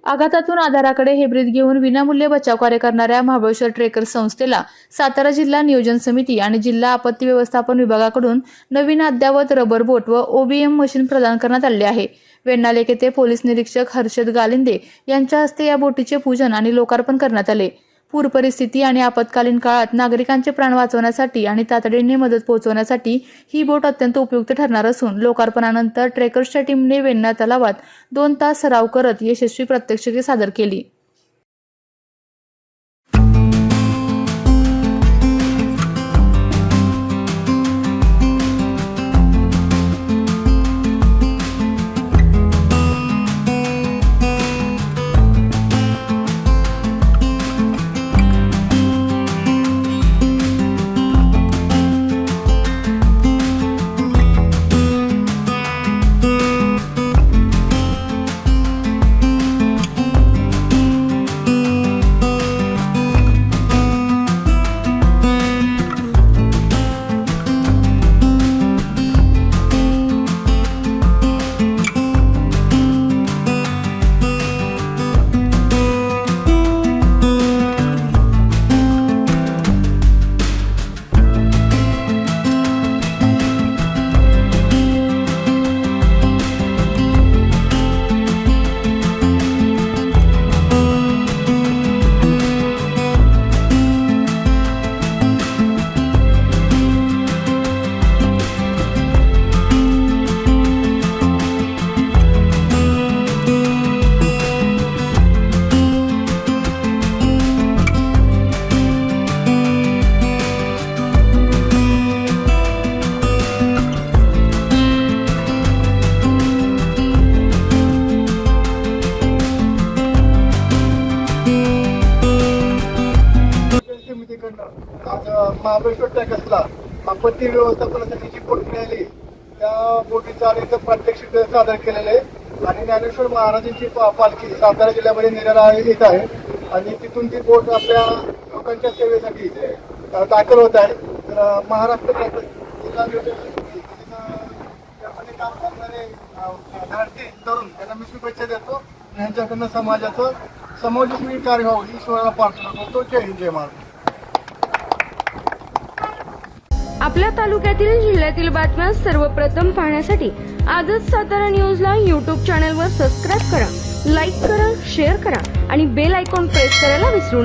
आघातातून आधाराकडे हे ब्रीद घेऊन विनामूल्य बचाव कार्य करणाऱ्या महाबळेश्वर ट्रेकर्स संस्थेला सातारा जिल्हा नियोजन समिती आणि जिल्हा आपत्ती व्यवस्थापन विभागाकडून नवीन अद्ययावत रबर बोट व OBM मशीन प्रदान करण्यात आले आहे। वेण्णालेक येथे पोलीस निरीक्षक हर्षद गालिंदे यांच्या हस्ते या बोटीचे पूजन आणि लोकार्पण करण्यात आले। पूर परिस्थिती आणि आपत्कालीन काळात नागरिकांचे प्राण वाचवण्यासाठी आणि तातडीने मदत पोहोचवण्यासाठी ही बोट अत्यंत उपयुक्त ठरणार असून लोकार्पणानंतर ट्रेकर्सच्या टीमने वेण्णा तलावात 2 तास सराव करत यशस्वी प्रात्यक्षिके सादर केली। आज महाबळेश्वर ट्रॅकर्सला आपत्ती व्यवस्थापनासाठी जी बोट मिळाली त्या बोटीचं आणि प्रात्यक्षिक सादर केलेलं आहे आणि ज्ञानेश्वर महाराजांची पालखी सातारा जिल्ह्यामध्ये नेराळा येत आहे आणि तिथून ती बोट आपल्या लोकांच्या सेवेसाठी दाखल होत आहे। तर महाराष्ट्र ट्रॅकर्स जिल्हा काम करणारे भारतीय तरुण त्यांना मी शुभेच्छा देतो। यांच्याकडनं समाजाचं समाजोपयोगी कार्य व्हावं ही ईश्वराला प्रार्थना करतो। जय हिंद, जय महाराष्ट्र। आपल्या तालुक्यातील जिल्ह्यातील बातम्या सर्वप्रथम पाहण्यासाठी आजच सातारा न्यूजला YouTube चॅनलवर सबस्क्राईब करा, लाईक करा, शेअर करा आणि बेल आयकॉन प्रेस करायला विसरू नका।